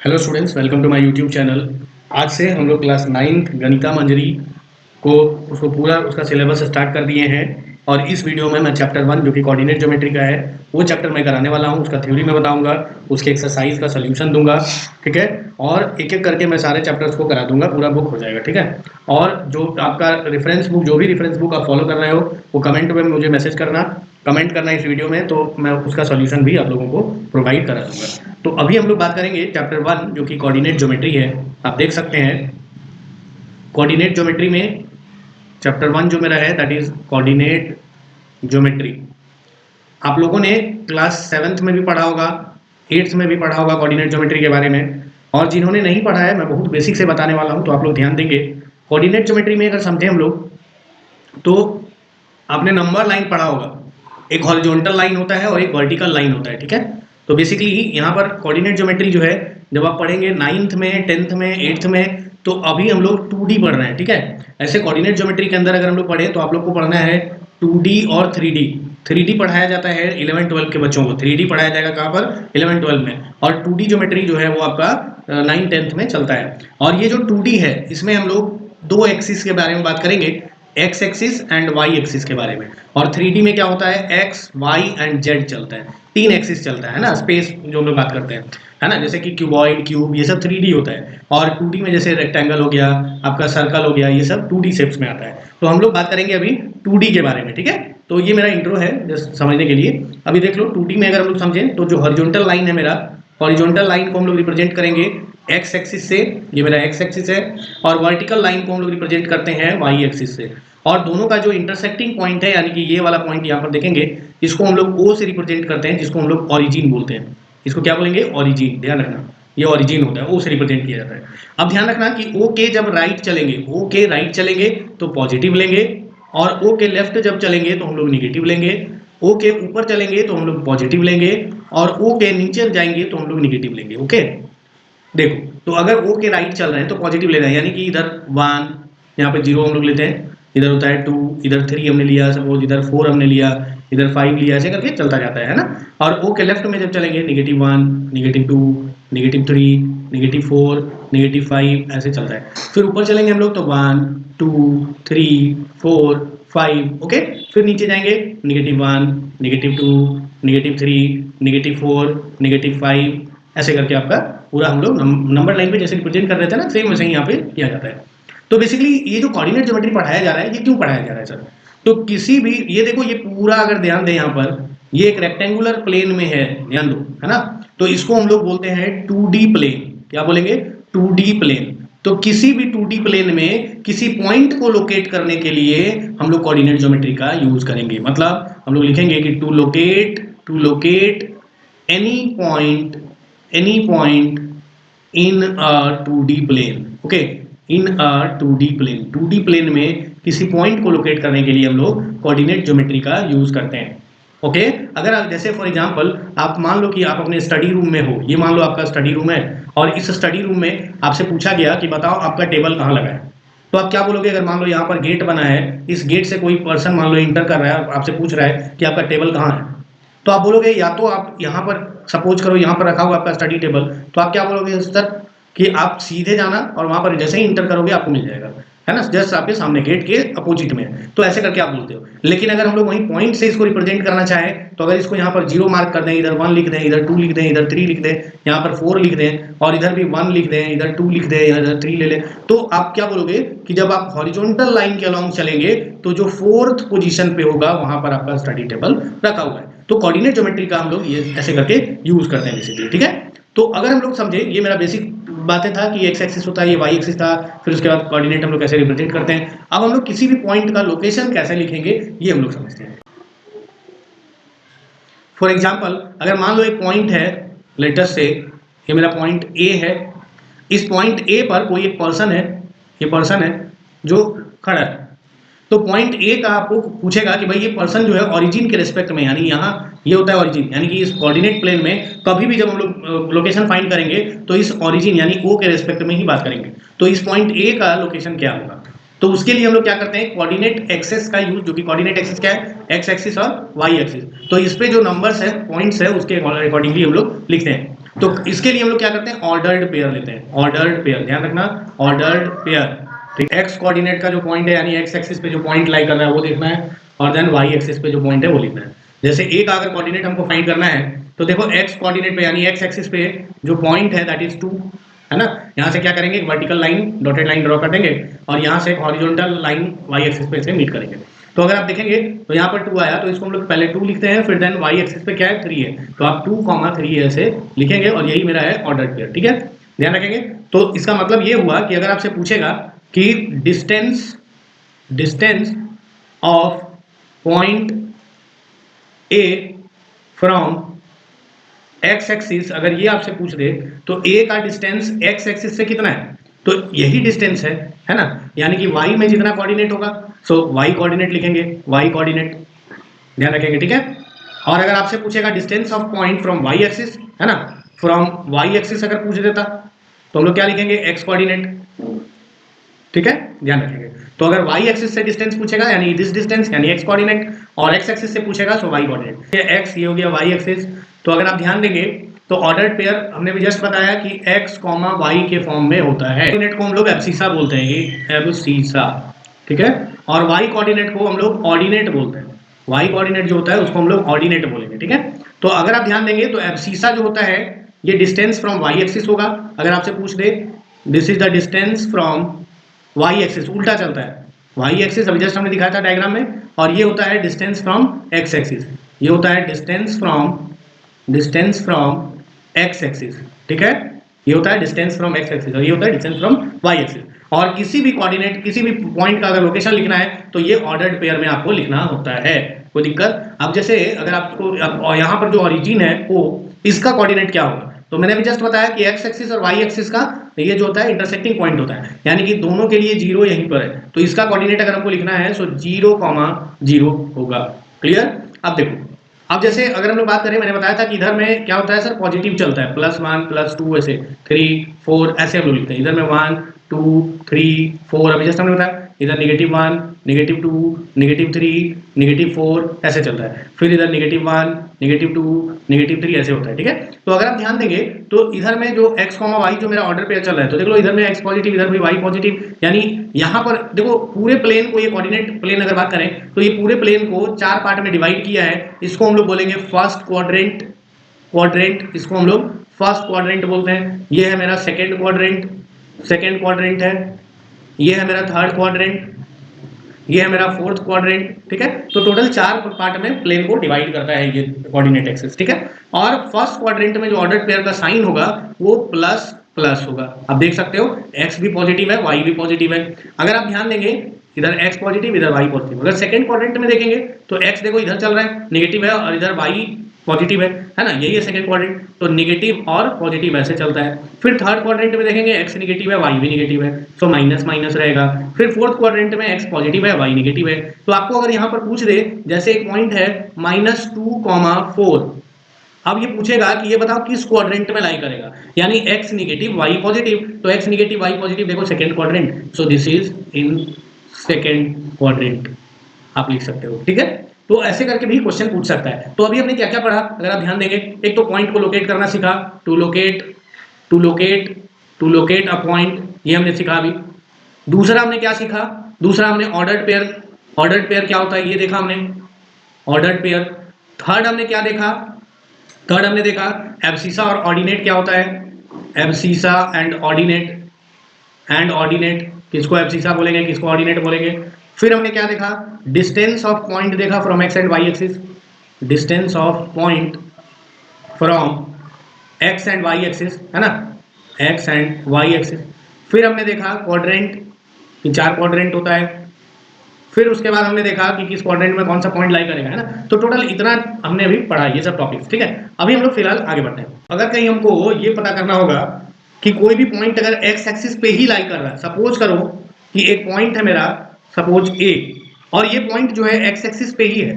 Hello students, welcome to my YouTube channel. आज से हम लोग क्लास 9th गणिका मंजरी को उसको पूरा उसका सिलेबस स्टार्ट कर दिए हैं। और इस वीडियो में मैं चैप्टर 1 जो कि कोऑर्डिनेट ज्योमेट्री का है वो चैप्टर मैं कराने वाला हूँ। उसका थ्योरी मैं बताऊंगा, उसके एक्सरसाइज का सोल्यूशन दूंगा, ठीक है। और एक एक करके मैं सारे चैप्टर्स को करा दूंगा, पूरा बुक हो जाएगा, ठीक है। और जो आपका रेफरेंस बुक, जो भी रेफरेंस बुक आप फॉलो कर रहे हो वो कमेंट में मुझे मैसेज करना, कमेंट करना इस वीडियो में, तो मैं उसका सोल्यूशन भी आप लोगों को प्रोवाइड करा दूंगा। तो अभी हम लोग बात करेंगे चैप्टर 1 जो कि कोऑर्डिनेट ज्योमेट्री है। आप देख सकते हैं कोऑर्डिनेट ज्योमेट्री में चैप्टर 1 जो मेरा है दैट इज कोऑर्डिनेट ज्योमेट्री। आप लोगों ने क्लास 7th में भी पढ़ा होगा, 8th में भी पढ़ा होगा कोऑर्डिनेट ज्योमेट्री के बारे में। और जिन्होंने नहीं पढ़ा है मैं बहुत बेसिक से बताने वाला हूं, तो आप लोग ध्यान देंगे। कोऑर्डिनेट ज्योमेट्री में अगर समझे हम लोग तो आपने नंबर लाइन पढ़ा होगा। एक हॉरिजॉन्टल लाइन होता है और एक वर्टिकल लाइन होता है, ठीक है। तो बेसिकली यहाँ पर कोऑर्डिनेट ज्योमेट्री जो है जब आप पढ़ेंगे 9th में, 10th में, 8th में, तो अभी हम लोग 2D पढ़ रहे हैं, ठीक है। ऐसे कोऑर्डिनेट ज्योमेट्री के अंदर अगर हम लोग पढ़े तो आप लोग को पढ़ना है 2D और 3D। 3D पढ़ाया जाता है 11-12 के बच्चों को, 3D पढ़ाया जाएगा कहाँ पर, 11-12 में। और 2D ज्योमेट्री जो है वो आपका 9th-10th में चलता है। और ये जो 2D है इसमें हम लोग दो एक्सिस के बारे में बात करेंगे, X axis and Y axis के बारे में। और 3D में क्या होता है, एक्स वाई एंड जेड चलता है, 3 एक्सिस चलता है ना, स्पेस जो हम लोग बात करते हैं, है ना। जैसे कि क्यूबॉइड, क्यूब, ये सब 3D होता है। और 2D में जैसे रेक्टेंगल हो गया, आपका सर्कल हो गया, ये सब 2D शेप्स में आता है। तो हम लोग बात करेंगे अभी 2D के बारे में, ठीक है। तो ये मेरा इंट्रो है जस्ट समझने के लिए। अभी देख लो 2D में अगर हम लोग समझें तो जो हॉरिजॉन्टल लाइन है मेरा, हॉरिजॉन्टल लाइन को हम लोग रिप्रेजेंट करेंगे एक्स एक्सिस से, ये मेरा एक्स एक्सिस है। और वर्टिकल लाइन को हम लोग रिप्रेजेंट करते हैं वाई एक्सिस से। और दोनों का जो इंटरसेक्टिंग पॉइंट है, यानी कि ये वाला पॉइंट यहाँ पर देखेंगे, इसको हम लोग ओ से रिप्रेजेंट करते हैं, जिसको हम लोग ओरिजिन बोलते हैं। इसको क्या बोलेंगे, ओरिजिन। ध्यान रखना ये ओरिजिन होता है, ओ से रिप्रेजेंट किया जाता है। अब ध्यान रखना कि ओ के जब राइट चलेंगे, ओ के राइट चलेंगे तो पॉजिटिव लेंगे, और ओ के लेफ्ट जब चलेंगे तो हम लोग निगेटिव लेंगे। ओ के ऊपर चलेंगे तो हम लोग पॉजिटिव लेंगे, और ओ के नीचे जाएंगे तो हम लोग निगेटिव लेंगे। ओके, देखो तो अगर ओ के राइट चल रहे हैं तो पॉजिटिव ले रहे हैं, यानी कि इधर 1, यहाँ पे 0 हम लोग लेते हैं, इधर होता है 2, इधर 3 हमने लिया, सपोज इधर 4 हमने लिया, इधर 5 लिया, ऐसे करके चलता जाता है ना। और ओ के लेफ्ट में जब चलेंगे -1, -2, -3, -4, -5, ऐसे चलता है। फिर ऊपर चलेंगे हम लोग तो 1, 2, 3, 4, 5, ओके। फिर नीचे जाएंगे -1, -2, -3, -4, -5, ऐसे करके आपका पूरा हम लोग नंबर लाइन पे जैसे रिप्रेजेंट कर रहे थे ना, सेम वैसे ही यहाँ पे किया जाता है। तो बेसिकली ये जो कोऑर्डिनेट ज्योमेट्री पढ़ाया जा रहा है, ये क्यों पढ़ाया जा रहा है सर? तो किसी भी, ये देखो ये पूरा अगर ध्यान दें यहाँ पर, ये एक रेक्टेंगुलर प्लेन में है, ध्यान दो, है ना। तो इसको हम लोग बोलते हैं 2D प्लेन। क्या बोलेंगे, 2D प्लेन। तो किसी भी 2D प्लेन में किसी पॉइंट को लोकेट करने के लिए हम लोग कोऑर्डिनेट ज्योमेट्री का यूज करेंगे। मतलब हम लोग लिखेंगे कि to locate any point in a 2D plane, okay, in a 2D plane, 2D plane में किसी पॉइंट को लोकेट करने के लिए हम लोग कोऑर्डिनेट ज्योमेट्री का यूज करते हैं। ओके, अगर आप जैसे फॉर एग्जांपल आप मान लो कि आप अपने स्टडी रूम में हो, ये मान लो आपका स्टडी रूम है, और इस स्टडी रूम में आपसे पूछा गया कि बताओ आपका टेबल कहाँ लगा है, तो आप क्या बोलोगे? अगर मान लो यहाँ पर गेट बना है, इस गेट से कोई पर्सन मान लो इंटर कर रहा है, आपसे पूछ रहा है कि आपका टेबल कहाँ है, तो आप बोलोगे या तो आप यहाँ पर, सपोज करो यहाँ पर रखा हुआ आपका स्टडी टेबल, तो आप क्या बोलोगे सर कि आप सीधे जाना और वहां पर जैसे ही इंटर करोगे आपको मिल जाएगा, है ना, जस्ट आपके सामने गेट के अपोजिट में। तो ऐसे करके आप बोलते हो। लेकिन अगर हम लोग वहीं पॉइंट से इसको रिप्रेजेंट करना चाहें तो अगर इसको यहाँ पर 0 मार्क कर दें, इधर 1 लिख दें, इधर 2 लिख दें, इधर 3 लिख दें, यहाँ पर 4 लिख दें, और इधर भी 1 लिख दें, इधर 2 लिख दें, इधर 3 ले लें, तो आप क्या बोलोगे कि जब आप हॉरिजॉन्टल लाइन के अलोंग चलेंगे तो जो 4th पोजीशन पे होगा वहां पर आपका स्टडी टेबल रखा हुआ है। तो कोऑर्डिनेट ज्योमेट्री का हम लोग ये ऐसे करके यूज करते हैं बेसिकली, ठीक है। तो अगर हम लोग समझे, ये मेरा बेसिक बातें था कि एक्स एक्सिस होता है, ये वाई एक्सिस था, फिर उसके बाद कोऑर्डिनेट हम लोग कैसे रिप्रेजेंट करते हैं। अब हम लोग किसी भी पॉइंट का लोकेशन कैसे लिखेंगे ये हम लोग समझते हैं। फॉर एग्जाम्पल अगर मान लो एक पॉइंट है, लेटेस्ट से ये मेरा पॉइंट ए है, इस पॉइंट ए पर कोई एक पर्सन है, ये पर्सन है जो खड़ा है, तो पॉइंट ए का आपको पूछेगा कि भाई ये पर्सन जो है ओरिजिन के रिस्पेक्ट में, यानी यहाँ ये होता है ओरिजिन, यानी कि इस कोऑर्डिनेट प्लेन में कभी भी जब हम लोग लोकेशन फाइंड करेंगे तो इस ओरिजिन यानी ओ के रिस्पेक्ट में ही बात करेंगे। तो इस पॉइंट ए का लोकेशन क्या होगा? तो उसके लिए हम लोग क्या करते हैं, कोऑर्डिनेट एक्सेस का यूज, जो कि कोऑर्डिनेट एक्सेस क्या है, एक्स एक्सिस और वाई एक्सिस। तो इस पे जो नंबर्स है, पॉइंट्स है, उसके अकॉर्डिंगली हम लोग लिखते हैं। तो इसके लिए हम लोग क्या करते हैं, ऑर्डर्ड पेयर लेते हैं, ऑर्डर्ड पेयर, ध्यान रखना, ऑर्डर्ड पेयर। ठीक, एक्स कोऑर्डिनेट का जो पॉइंट है, यानी एक्स एक्सिस पे जो पॉइंट लाई कर रहा है वो देखना है, और देन वाई एक्सिस पे जो पॉइंट है वो लिखना है। जैसे एक अगर कोऑर्डिनेट हमको फाइंड करना है, तो देखो एक्स कोऑर्डिनेट पे यानी एक्स एक्सिस पे जो पॉइंट है दैट इज 2, है ना। यहाँ से क्या करेंगे, एक vertical line, dotted line draw कर देंगे, और यहाँ से एक हॉरिजॉन्टल लाइन वाई एक्सिस पे से मीट करेंगे। तो अगर आप देखेंगे तो यहाँ पर 2 आया, तो इसको हम लोग पहले 2 लिखते हैं, फिर देन वाई एक्सिस पे क्या है, 3 है, तो आप 2,3 ऐसे लिखेंगे, और यही मेरा है ऑर्डर्ड पेयर। ठीक है, ध्यान रखेंगे। तो इसका मतलब ये हुआ कि अगर आपसे पूछेगा कि distance of point A from x axis, अगर ये आपसे पूछ दे तो ए का डिस्टेंस एक्स एक्सिस से कितना है, तो यही डिस्टेंस है ना, यानी कि वाई में जितना कोऑर्डिनेट होगा, सो वाई कोऑर्डिनेट लिखेंगे, वाई कोऑर्डिनेट, ध्यान रखेंगे। ठीक है, और अगर आपसे पूछेगा distance of point from Y axis, है ना, फ्रॉम वाई एक्सिस अगर पूछ देता तो हम लोग क्या लिखेंगे, एक्स कोऑर्डिनेट। ठीक है, ध्यान रखेंगे। तो अगर y एक्सिस से डिस्टेंस पूछेगा यानी दिस डिस्टेंस यानी x कोऑर्डिनेट, और x एक्सिस से पूछेगा सो y कोऑर्डिनेट। ये x, ये हो गया y एक्सिस। तो अगर आप ध्यान देंगे तो ऑर्डर्ड पेयर हमने भी जस्ट बताया कि x, y के फॉर्म में होता है। कोऑर्डिनेट को हम लोग एब्सिसा बोलते हैं, ये एब्सिसा। ठीक है, और y कोऑर्डिनेट को हम लोग ऑर्डिनेट बोलते हैं, y कोऑर्डिनेट जो होता है उसको हम लोग ऑर्डिनेट बोलेंगे। ठीक है, तो अगर आप ध्यान देंगे तो एब्सिसा जो होता है ये डिस्टेंस फ्रॉम y एक्सिस होगा। अगर आपसे पूछ दे this is the distance from Y axis, उल्टा चलता है, वाई एक्सिस अभी जस्ट हमने दिखाया था डायग्राम में, और ये होता है डिस्टेंस फ्रॉम एक्स एक्सिस, ये होता है डिस्टेंस फ्रॉम एक्स एक्सिस। ठीक है, ये होता है डिस्टेंस फ्रॉम एक्स एक्सिस, और ये होता है डिस्टेंस फ्रॉम वाई एक्सिस। और किसी भी कोऑर्डिनेट, किसी भी पॉइंट का अगर लोकेशन लिखना है तो ये ऑर्डर्ड पेयर में आपको लिखना होता है। कोई दिक्कत? अब जैसे अगर आपको यहाँ पर जो ओरिजिन है ओ, इसका कोऑर्डिनेट क्या होगा, तो मैंने अभी जस्ट बताया कि एक्स एक्सिस और वाई एक्सिस का ये जो होता है इंटरसेक्टिंग पॉइंट होता है, यानी कि दोनों के लिए 0 यहीं पर है, तो इसका कोऑर्डिनेट अगर हमको लिखना है सो 0,0 होगा। क्लियर? अब देखो, अब जैसे अगर हम लोग बात करें, मैंने बताया था कि इधर में क्या होता है सर, पॉजिटिव चलता है, +1 +2 ऐसे 3 4 ऐसे हम लोग लिखते हैं। इधर में 1 2 3 4 अभी जस्ट हमने बताया, इधर -1 -2 -3 -4 ऐसे चलता है, फिर इधर -1 -2 -3 ऐसे होता है। ठीक है, तो अगर आप ध्यान देंगे तो इधर में जो x, y जो मेरा ऑर्डर पेयर चल रहा है, तो देख लो इधर में x पॉजिटिव, इधर भी y पॉजिटिव, यानी यहाँ पर देखो पूरे प्लेन को, ये कोऑर्डिनेट प्लेन अगर बात करें तो ये पूरे प्लेन को 4 पार्ट में डिवाइड किया है। इसको हम लोग बोलेंगे फर्स्ट क्वाड्रेंट, इसको हम लोग फर्स्ट क्वाड्रेंट बोलते हैं। ये है मेरा सेकेंड क्वाड्रेंट है, ये है मेरा थर्ड क्वाड्रेंट, ये है मेरा फोर्थ क्वाड्रेंट। ठीक है, तो टोटल 4 पार्ट में प्लेन को डिवाइड करता है ये कोऑर्डिनेट एक्सिस। ठीक है, और फर्स्ट क्वाड्रेंट में जो ऑर्डर्ड पेयर का साइन होगा वो प्लस प्लस होगा। आप देख सकते हो x भी पॉजिटिव है, y भी पॉजिटिव है। अगर आप ध्यान देंगे इधर x पॉजिटिव, इधर y पॉजिटिव। अगर सेकंड क्वाड्रेंट में देखेंगे तो x देखो इधर चल रहा है नेगेटिव है, और इधर y पॉजिटिव है ना, यही है सेकंड क्वाड्रेंट, तो नेगेटिव और पॉजिटिव ऐसे चलता है। फिर थर्ड क्वाड्रेंट में देखेंगे x नेगेटिव है, y भी नेगेटिव है, सो माइनस माइनस रहेगा। फिर फोर्थ क्वाड्रेंट में x पॉजिटिव है, y नेगेटिव है। तो आपको अगर यहाँ पर पूछ दे, जैसे एक पॉइंट है -2,4, अब ये पूछेगा कि ये बताओ किस क्वाड्रेंट में लाई करेगा, यानी x नेगेटिव y पॉजिटिव, तो x नेगेटिव y पॉजिटिव देखो second quadrant, so this is in second quadrant, आप लिख सकते हो। ठीक है, तो ऐसे करके भी क्वेश्चन पूछ सकता है। तो अभी हमने क्या क्या पढ़ा, अगर आप ध्यान देंगे, एक तो पॉइंट को लोकेट करना सीखा, टू लोकेट अ पॉइंट, ये हमने सीखा अभी। दूसरा हमने क्या सीखा, दूसरा हमने ऑर्डर्ड पेयर क्या होता है ये देखा हमने, ऑर्डर्ड पेयर। थर्ड हमने क्या देखा, थर्ड हमने देखा एब्सिसा और ऑर्डिनेट क्या होता है, एब्सिसा एंड ऑर्डिनेट, किसको एब्सिसा बोलेंगे, किसको ऑर्डिनेट बोलेंगे। फिर हमने क्या देखा, डिस्टेंस ऑफ पॉइंट देखा from X and Y axis, distance of point from X and Y axis, है ना, एक्स एंड वाई एक्सिस। फिर हमने देखा क्वाड्रेंट, 4 क्वाड्रेंट होता है। फिर उसके बाद हमने देखा कि किस क्वाड्रेंट में कौन सा पॉइंट लाई करेगा, है ना। तो टोटल इतना हमने अभी पढ़ा, ये सब टॉपिक्स। ठीक है, अभी हम लोग फिलहाल आगे बढ़ते हैं। अगर कहीं हमको ये पता करना होगा कि कोई भी पॉइंट अगर एक्स एक्सिस पे ही लाई कर रहा है, सपोज करो कि एक पॉइंट है मेरा, सपोज ए, और ये पॉइंट जो है एक्स एक्सिस पे ही है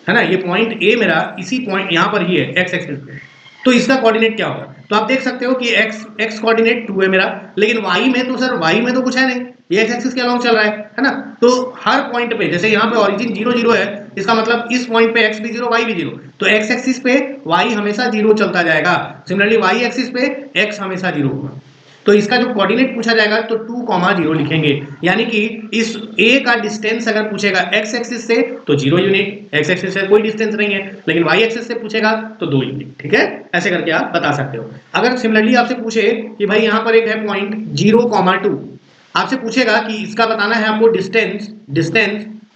ना, ये पॉइंट ए मेरा इसी पॉइंट यहाँ पर ही है एक्स एक्सिस पे, तो इसका कोऑर्डिनेट क्या होगा। तो आप देख सकते हो कि एक्स कोऑर्डिनेट 2 है मेरा, लेकिन वाई में तो सर वाई में तो कुछ है नहीं, ये एक्स एक्सिस के अलॉन्ग चल रहा है ना। तो हर पॉइंट पे, जैसे यहाँ पे ओरिजिन 0 0 है, इसका मतलब इस पॉइंट पे x भी 0 y भी 0, तो x एक्सिस पे y हमेशा 0 चलता जाएगा। सिमिलरली y एक्सिस पे x हमेशा 0 होगा। तो इसका जो कोऑर्डिनेट पूछा जाएगा तो 2,0 लिखेंगे, यानी कि इस a का डिस्टेंस अगर पूछेगा x एक्सिस से तो 0 यूनिट, x एक्सिस से कोई डिस्टेंस नहीं है, लेकिन y एक्सिस से पूछेगा तो 2 यूनिट। ठीक है, ऐसे करके आप बता सकते हो। अगर सिमिलरली आपसे पूछे कि भाई यहाँ पर एक है पॉइंट 0,2, आपसे पूछेगा कि इसका बताना है आपको डिस्टेंस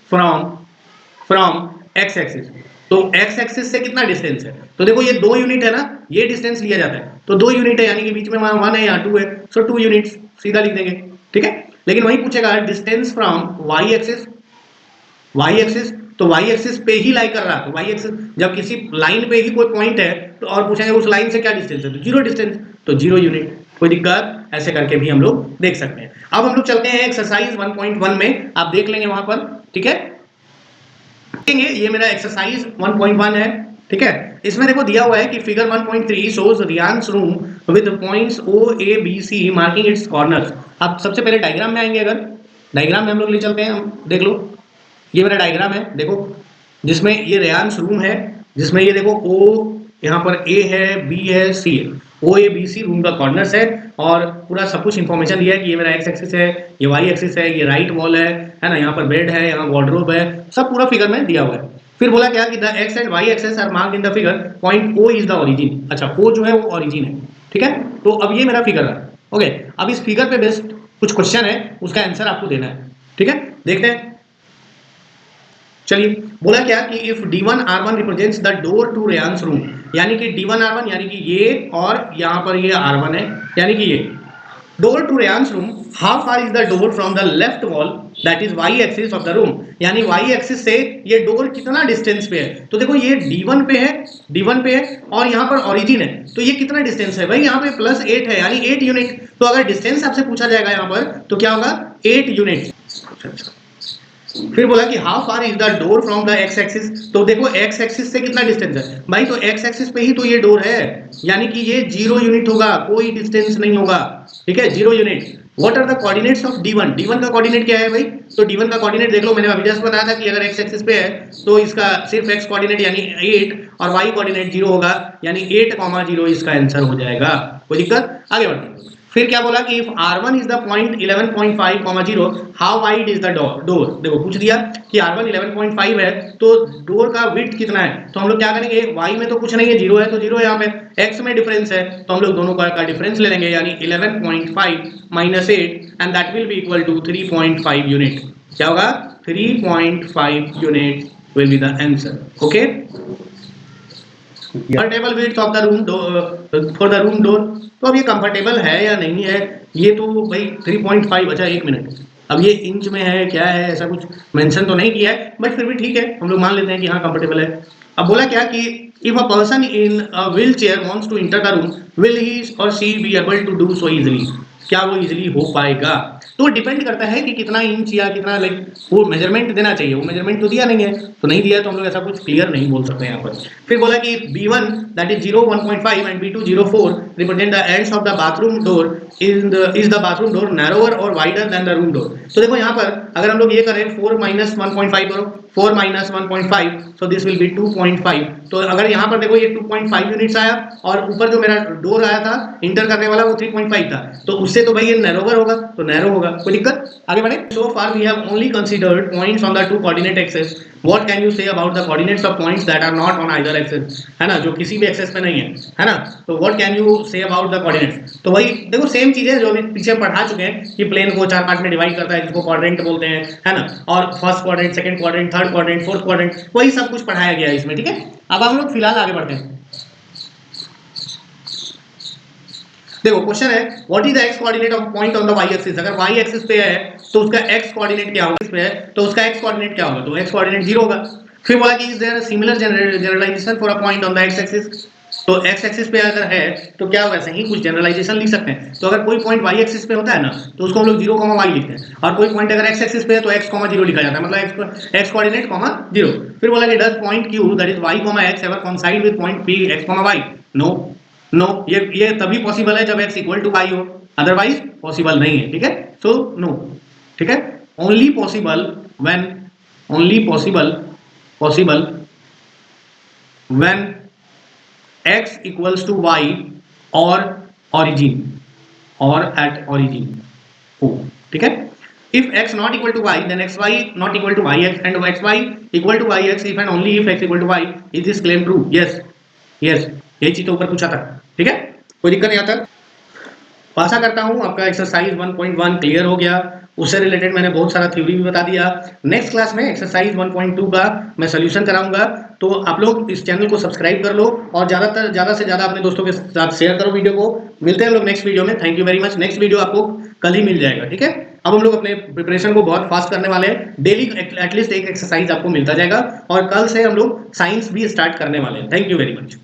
फ्रॉम x एक्सिस, तो x एक्सिस से कितना डिस्टेंस है, तो देखो ये 2 यूनिट है ना, ये डिस्टेंस लिया जाता है, तो 2 यूनिट है, यानी कि बीच में वहां 1 है, यहाँ 2 है, सो 2 यूनिट्स सीधा लिख देंगे। ठीक है, लेकिन वही पूछेगा डिस्टेंस फ्रॉम y एक्सिस, तो y एक्सिस पे ही लाई कर रहा है, तो y एक्सिस जब किसी लाइन पे ही कोई पॉइंट है तो और पूछेंगे उस लाइन से क्या डिस्टेंस है, तो 0 डिस्टेंस, तो 0 यूनिट, कोई दिक्कत, ऐसे करके भी हम लोग देख सकते हैं। अब हम लोग चलते हैं एक्सरसाइज 1.1 में, आप देख लेंगे वहां पर। ठीक है, देखेंगे ये मेरा एक्सरसाइज 1.1 है। ठीक है, इसमें देखो दिया हुआ है कि figure 1.3 shows Reyansh's room with points O A B C marking its corners. आप सबसे पहले डायग्राम में आएंगे, अगर डायग्राम में हम लोग ले चलते हैं, हम देख लो, ये मेरा डायग्राम है देखो, जिसमें ये रेयांस रूम है, जिसमें ये देखो ओ यहाँ पर ए है, बी है, सी है, ओ ए बी सी रूम का कॉर्नर्स है, और पूरा सब कुछ इन्फॉर्मेशन दिया है कि ये मेरा एक्स एक्सिस है, ये वाई एक्सिस है, ये राइट वॉल है ना, यहाँ पर बेड है, यहाँ वार्डरोब है, सब पूरा फिगर में दिया हुआ है। फिर बोला क्या कि the X and Y axes are marked in the figure, point O is the origin. अच्छा, ओ जो है वो ओरिजिन है। ठीक है, तो अब ये मेरा फिगर है। ओके, अब इस फिगर पे बेस्ड कुछ क्वेश्चन है, उसका आंसर आपको देना है। ठीक है, देखते हैं। चलिए, बोला क्या कि if D1 R1 represents the door to Reyansh's room, यानी कि D1 R1 यानी कि ये, और यहाँ पर ये R1 है, यानी कि ये door to Reyansh's room, how far is the door from the left wall that is y axis of the room, यानी y एक्सिस से ये डोर कितना डिस्टेंस पे है, तो देखो ये D1 पे है, D1 पे है, और यहाँ पर ओरिजिन है, तो ये कितना डिस्टेंस है भाई, यहाँ पे +8 है, यानी 8 यूनिट। तो अगर डिस्टेंस आपसे पूछा जाएगा यहाँ पर तो क्या होगा, 8 यूनिट। फिर बोला कि how far is the door from the X axis, तो देखो एक्स एक्सिस से कितना डिस्टेंस है भाई, तो एक्स एक्सिस पे ही तो ये डोर है, यानी कि ये 0 यूनिट होगा, कोई डिस्टेंस नहीं होगा। ठीक है, 0 unit. What are the coordinates of D1, D1 का कोऑर्डिनेट क्या है भाई, तो D1 का कोऑर्डिनेट देख लो, मैंने अभी जस्ट बताया था कि अगर एक्स एक्सिस पे है तो इसका सिर्फ एक्स कोऑर्डिनेट यानी 8 और वाई कोऑर्डिनेट 0 होगा, यानी 8,0 इसका आंसर हो जाएगा। कोई दिक्कत, आगे बढ़ते हैं। फिर क्या बोला कि if R1 is the point 11.5,0, how wide is the door. देखो पूछ दिया कि R1 11.5 है, तो डोर का विड्थ कितना है, तो हम लोग क्या करेंगे, y में तो कुछ नहीं है, 0 है तो 0 है, यहाँ पे x में डिफरेंस है, तो हम लोग दोनों का डिफरेंस ले लेंगे, यानी 11.5 - 8 and that will be equal to 3.5 unit. क्या होगा, 3.5 unit will be the answer. Okay, comfortable width of the room for the room door, तो अब ये कंफर्टेबल है या नहीं है, ये तो भाई 3.5। अच्छा, 1 मिनट, अब ये इंच में है क्या है, ऐसा कुछ मेंशन तो नहीं किया है, बट फिर भी ठीक है, हम लोग मान लेते हैं कि हाँ कंफर्टेबल है। अब बोला क्या कि if a person in a wheelchair wants to enter the room, will he or she be able to do so easily, क्या वो इजीली हो पाएगा, तो डिपेंड करता है कि कितना इंच या कितना, लाइक वो मेजरमेंट देना चाहिए, वो मेजरमेंट तो दिया नहीं है, तो नहीं दिया है, तो हम लोग ऐसा कुछ क्लियर नहीं बोल सकते यहाँ पर। फिर बोला कि B1 that is 0 1.5 and B2 0.4 represent the ends of the bathroom door, is the bathroom door narrower or wider than the room door. तो देखो यहाँ पर अगर हम लोग ये करें 4 - 1.5 करो, 4 - 1.5, सो दिस विल बी 2.5। तो अगर यहाँ पर देखो ये 2.5 यूनिट्स आया, और ऊपर जो मेरा डोर आया था इंटर करने वाला वो 3.5 था, तो उससे तो भाई ये नैरोवर होगा, तो नैरो होगा, कोई दिक्कत, आगे बढ़े। So far we have only considered points on the 2 coordinate axes, what can you say about the coordinates of points that are not on either axes, है ना, जो किसी भी एक्सेस पे नहीं है ना, तो what can you say about the coordinates, तो वही देखो सेम चीज है जो अभी पीछे पढ़ा चुके हैं कि प्लेन को 4 पार्ट में डिवाइड करता है, जिसको क्वाड्रेंट बोलते हैं, है ना, और first quadrant, second quadrant, third quadrant, fourth quadrant, वही सब कुछ पढ़ाया गया है इसमें। ठीक है, अब हम लोग फिलहाल आगे बढ़ते हैं। देखो क्वेश्चन है what is the X coordinate of point on the Y axis, अगर वाई एक्सिस पे है तो उसका एक्स कोऑर्डिनेट क्या होगा, इस पे है तो उसका एक्स कोऑर्डिनेट क्या होगा, तो एक्स कोऑर्डिनेट 0 होगा। फिर बोला कि is there a similar generalisation for a point on the X axis, तो एक्स एक्सिस पे अगर है तो क्या वैसे ही कुछ जनरलाइजेशन लिख सकते हैं, तो अगर कोई पॉइंट वाई एक्सिस पे होता है ना तो उसको हम लोग 0, y लिखते हैं, और कोई पॉइंट अगर एक्स एक्सिस पे है तो x, 0 लिखा जाता है, मतलब एक्स कोऑर्डिनेट 0। फिर बोला कि does point Q that is y, x ever coincide with point P x, y, no, ये तभी पॉसिबल है जब x इक्वल टू y हो, अदरवाइज पॉसिबल नहीं है। ठीक है, सो नो। ठीक है। Only possible when x equals to y और एट ऑरिजिन हो, ठीक है। If x not equal to y, then xy not equal to yx, and xy equal to yx if and only if x equal to y. Is this claim true? Yes, यही चीज तो ऊपर पूछा था, ठीक है, कोई दिक्कत नहीं आता। आशा करता हूं आपका एक्सरसाइज 1.1 क्लियर हो गया। उससे रिलेटेड मैंने बहुत सारा थ्योरी भी बता दिया। नेक्स्ट क्लास में एक्सरसाइज 1.2 का मैं सोल्यूशन कराऊंगा, तो आप लोग इस चैनल को सब्सक्राइब कर लो और ज्यादा से ज्यादा अपने दोस्तों के साथ शेयर करो वीडियो को। मिलते हैं लोग नेक्स्ट वीडियो में। Thank you very much. Next video आपको कल ही मिल जाएगा, ठीक है। अब हम लोग अपने प्रिपरेशन को बहुत फास्ट करने वाले हैं। डेली एटलीस्ट एक एक्सरसाइज आपको मिलता जाएगा और कल से हम लोग साइंस भी स्टार्ट करने वाले हैं। Thank you very much.